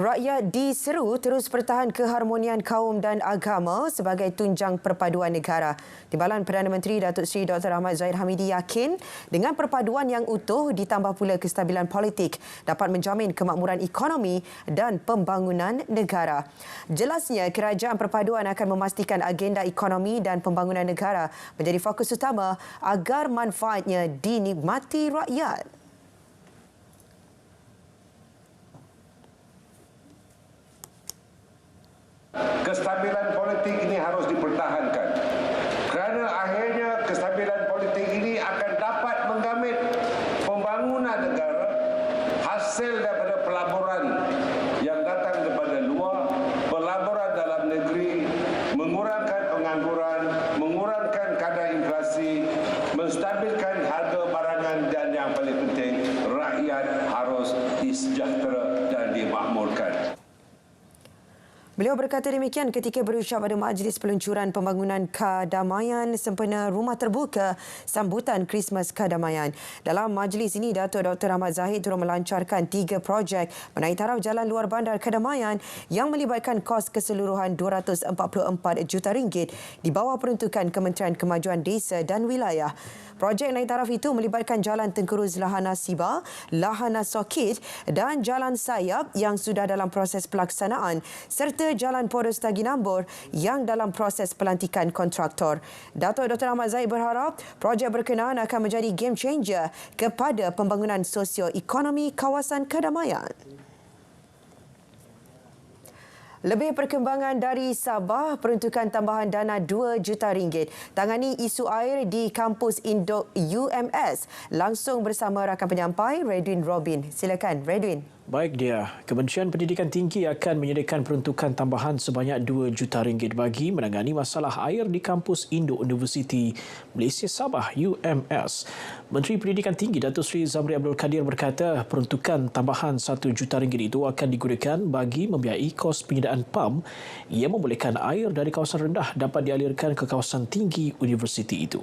Rakyat diseru terus pertahan keharmonian kaum dan agama sebagai tunjang perpaduan negara. Timbalan Perdana Menteri Datuk Seri Dr. Ahmad Zahid Hamidi yakin dengan perpaduan yang utuh ditambah pula kestabilan politik dapat menjamin kemakmuran ekonomi dan pembangunan negara. Jelasnya, kerajaan perpaduan akan memastikan agenda ekonomi dan pembangunan negara menjadi fokus utama agar manfaatnya dinikmati rakyat. Kestabilan politik ini harus dipertahankan kerana akhirnya kestabilan politik ini akan dapat menggamit pembangunan negara hasil daripada pelaburan yang datang daripada luar, pelaburan dalam negeri, mengurangkan pengangguran, mengurangkan kadar inflasi, menstabilkan harga barangan dan yang paling penting rakyat harus disejahtera dan dimakmurkan. Beliau berkata demikian ketika berucap pada Majlis Peluncuran Pembangunan Kadamaian sempena Rumah Terbuka Sambutan Krismas Kadamaian. Dalam majlis ini, Datuk Dr. Ahmad Zahid turut melancarkan 3 projek menaik taraf jalan luar bandar Kadamaian yang melibatkan kos keseluruhan RM244 juta di bawah peruntukan Kementerian Kemajuan Desa dan Wilayah. Projek naik taraf itu melibatkan Jalan Tengkuruz Lahana Siba, Lahana Sokit dan Jalan Sayap yang sudah dalam proses pelaksanaan serta Jalan Poros Taginambur yang dalam proses pelantikan kontraktor. Datuk Dr. Ahmad Zahid berharap projek berkenaan akan menjadi game changer kepada pembangunan sosio-ekonomi kawasan Kadamaian. Lebih perkembangan dari Sabah, peruntukan tambahan dana RM2 juta tangani isu air di kampus Induk UMS. Langsung bersama rakan penyampai Redwin Robin. Silakan Redwin. Baik dia, Kementerian Pendidikan Tinggi akan menyediakan peruntukan tambahan sebanyak RM2 juta bagi menangani masalah air di kampus Induk Universiti Malaysia Sabah UMS. Menteri Pendidikan Tinggi Datuk Seri Zamri Abdul Kadir berkata peruntukan tambahan RM1 juta itu akan digunakan bagi membiayai kos penyediaan pam yang membolehkan air dari kawasan rendah dapat dialirkan ke kawasan tinggi universiti itu.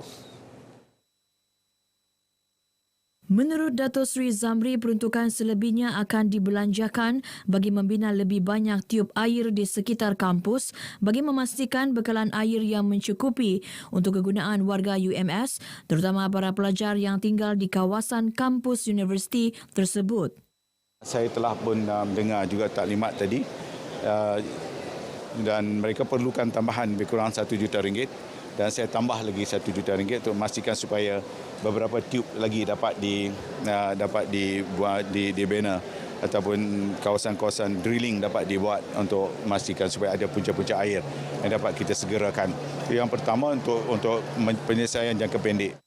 Menurut Datuk Seri Zamri, peruntukan selebihnya akan dibelanjakan bagi membina lebih banyak tiub air di sekitar kampus bagi memastikan bekalan air yang mencukupi untuk kegunaan warga UMS, terutama para pelajar yang tinggal di kawasan kampus universiti tersebut. Saya telah pun mendengar juga taklimat tadi dan mereka perlukan tambahan lebih kurang RM1 juta dan saya tambah lagi RM1 juta untuk memastikan supaya beberapa tiub lagi dapat dibuat dibina ataupun kawasan-kawasan drilling dapat dibuat untuk memastikan supaya ada punca-punca air yang dapat kita segerakan. Yang pertama untuk penyelesaian jangka pendek.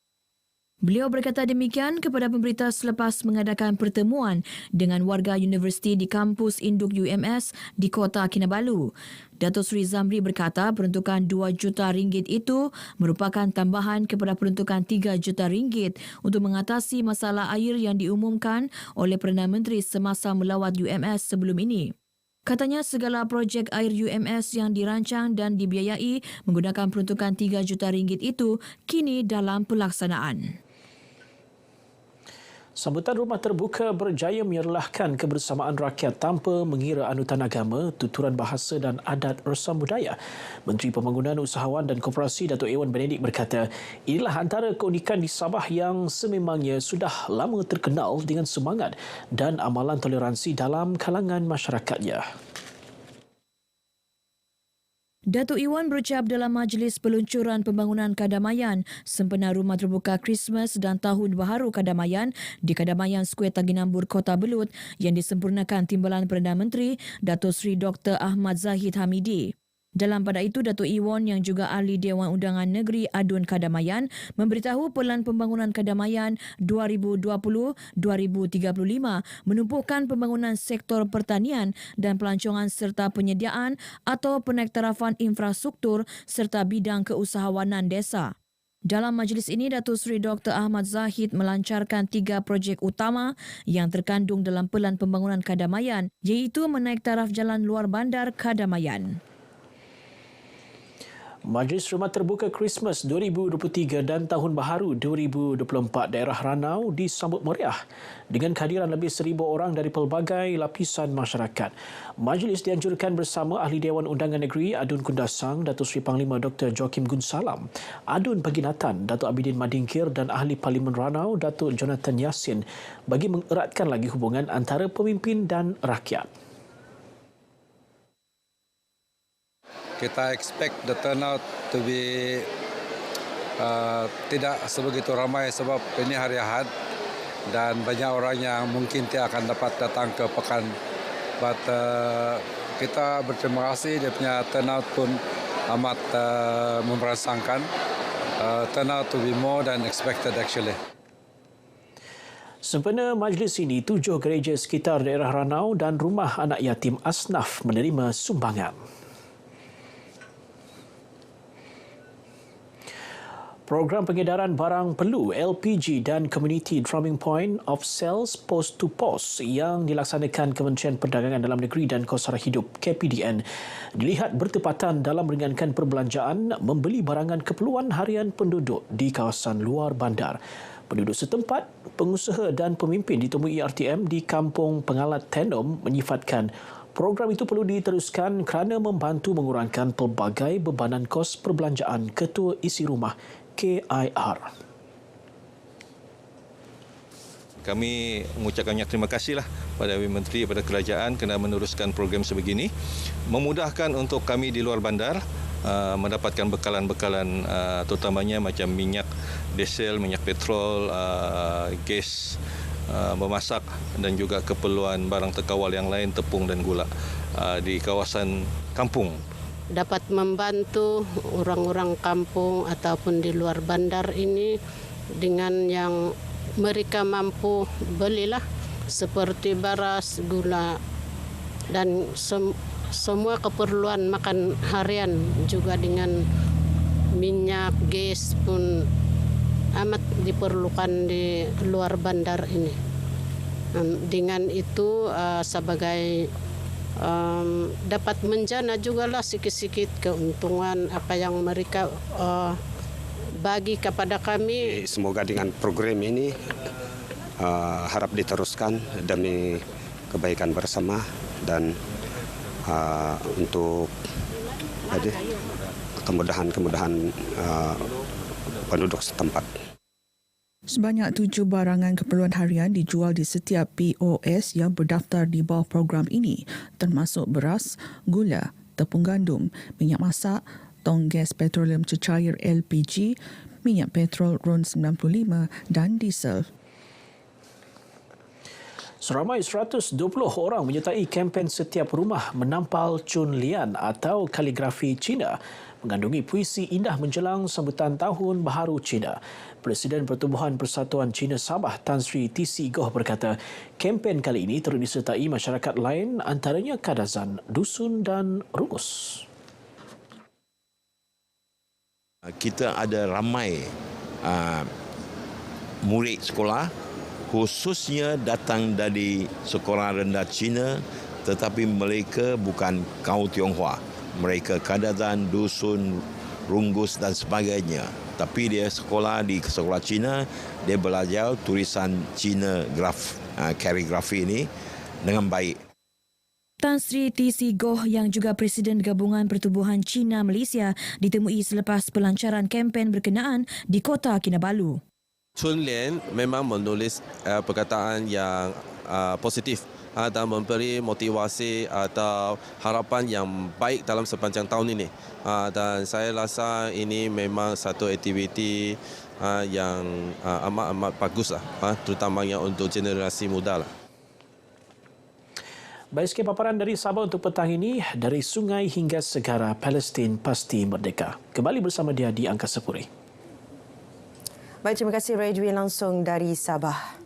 Beliau berkata demikian kepada pemberita selepas mengadakan pertemuan dengan warga universiti di kampus Induk UMS di Kota Kinabalu. Datuk Seri Zamri berkata peruntukan RM2 juta itu merupakan tambahan kepada peruntukan RM3 juta untuk mengatasi masalah air yang diumumkan oleh Perdana Menteri semasa melawat UMS sebelum ini. Katanya segala projek air UMS yang dirancang dan dibiayai menggunakan peruntukan RM3 juta itu kini dalam pelaksanaan. Sambutan Rumah Terbuka berjaya menyerlahkan kebersamaan rakyat tanpa mengira anutan agama, tuturan bahasa dan adat resam budaya. Menteri Pembangunan Usahawan dan Koperasi Datuk Ewan Benedict berkata, inilah antara keunikan di Sabah yang sememangnya sudah lama terkenal dengan semangat dan amalan toleransi dalam kalangan masyarakatnya. Datuk Iwan berucap dalam Majlis Peluncuran Pembangunan Kadamaian sempena Rumah Terbuka Krismas dan Tahun Baharu Kadamaian di Kadamaian Square Taginambur, Kota Belud yang disempurnakan Timbalan Perdana Menteri Datuk Seri Dr. Ahmad Zahid Hamidi. Dalam pada itu, Datuk Iwan yang juga ahli Dewan Undangan Negeri Adun Kadamaian memberitahu Pelan Pembangunan Kadamaian 2020-2035 menumpukan pembangunan sektor pertanian dan pelancongan serta penyediaan atau penektarafan infrastruktur serta bidang keusahawanan desa. Dalam majlis ini, Datuk Seri Dr. Ahmad Zahid melancarkan 3 projek utama yang terkandung dalam Pelan Pembangunan Kadamaian, iaitu menaik taraf jalan luar bandar Kadamaian. Majlis Rumah Terbuka Christmas 2023 dan Tahun Baharu 2024 daerah Ranau disambut meriah dengan kehadiran lebih 1,000 orang dari pelbagai lapisan masyarakat. Majlis dianjurkan bersama Ahli Dewan Undangan Negeri Adun Kundasang, Datuk Seri Panglima Dr. Joakim Gunsalam, Adun Baginatan, Datuk Abidin Madingkir dan Ahli Parlimen Ranau, Datuk Jonathan Yassin bagi mengeratkan lagi hubungan antara pemimpin dan rakyat. Kita expect the turnout to be tidak sebegitu ramai sebab ini hari Ahad dan banyak orang yang mungkin tidak akan dapat datang ke pekan. But kita berterima kasih, dia punya turnout pun amat merasakan. Turnout to be more than expected actually. Sempena majlis ini, 7 gereja sekitar daerah Ranau dan rumah anak yatim Asnaf menerima sumbangan. Program pengedaran barang perlu LPG dan Community Dropping Point of Sales Post to Post yang dilaksanakan Kementerian Perdagangan Dalam Negeri dan Kos Sara Hidup KPDN dilihat bertepatan dalam meringankan perbelanjaan membeli barangan keperluan harian penduduk di kawasan luar bandar. Penduduk setempat, pengusaha dan pemimpin ditemui RTM di Kampung Pengalat Tenom menyifatkan program itu perlu diteruskan kerana membantu mengurangkan pelbagai bebanan kos perbelanjaan Ketua Isi Rumah KIR. Kami mengucapkan banyak terima kasihlah pada Menteri, pada kerajaan kerana meneruskan program sebegini, memudahkan untuk kami di luar bandar mendapatkan bekalan-bekalan terutamanya macam minyak diesel, minyak petrol, gas memasak dan juga keperluan barang terkawal yang lain, tepung dan gula di kawasan kampung. Dapat membantu orang-orang kampung ataupun di luar bandar ini dengan yang mereka mampu belilah seperti beras, gula dan semua keperluan makan harian, juga dengan minyak, gas pun amat diperlukan di luar bandar ini. Dengan itu sebagai dapat menjana jugalah sikit-sikit keuntungan apa yang mereka bagi kepada kami. Semoga dengan program ini harap diteruskan demi kebaikan bersama dan untuk kemudahan-kemudahan penduduk setempat. Sebanyak 7 barangan keperluan harian dijual di setiap POS yang berdaftar di bawah program ini, termasuk beras, gula, tepung gandum, minyak masak, tong gas petroleum cecair LPG, minyak petrol RON 95 dan diesel. Seramai 120 orang menyertai kempen Setiap Rumah Menampal Cun Lian atau kaligrafi Cina mengandungi puisi indah menjelang sambutan Tahun Baharu Cina. Presiden Pertubuhan Persatuan Cina Sabah Tan Sri TC Goh berkata, kempen kali ini turut disertai masyarakat lain antaranya Kadazan, Dusun dan Rumus. Kita ada ramai murid sekolah khususnya datang dari sekolah rendah Cina, tetapi mereka bukan kaum Tionghoa. Mereka Kadazan, Dusun, Runggus dan sebagainya. Tapi dia sekolah di sekolah Cina, dia belajar tulisan Cina kaligrafi ini dengan baik. Tan Sri TC Goh yang juga Presiden Gabungan Pertubuhan Cina Malaysia ditemui selepas pelancaran kempen berkenaan di Kota Kinabalu. Cun Lian memang menulis perkataan yang positif dan memberi motivasi atau harapan yang baik dalam sepanjang tahun ini. Dan saya rasa ini memang satu aktiviti yang amat baguslah, terutamanya untuk generasi muda. Baik, sekian paparan dari Sabah untuk petang ini. Dari sungai hingga segara, Palestin pasti merdeka. Kembali bersama dia di Angkasa Puri. Baik, terima kasih Redwi langsung dari Sabah.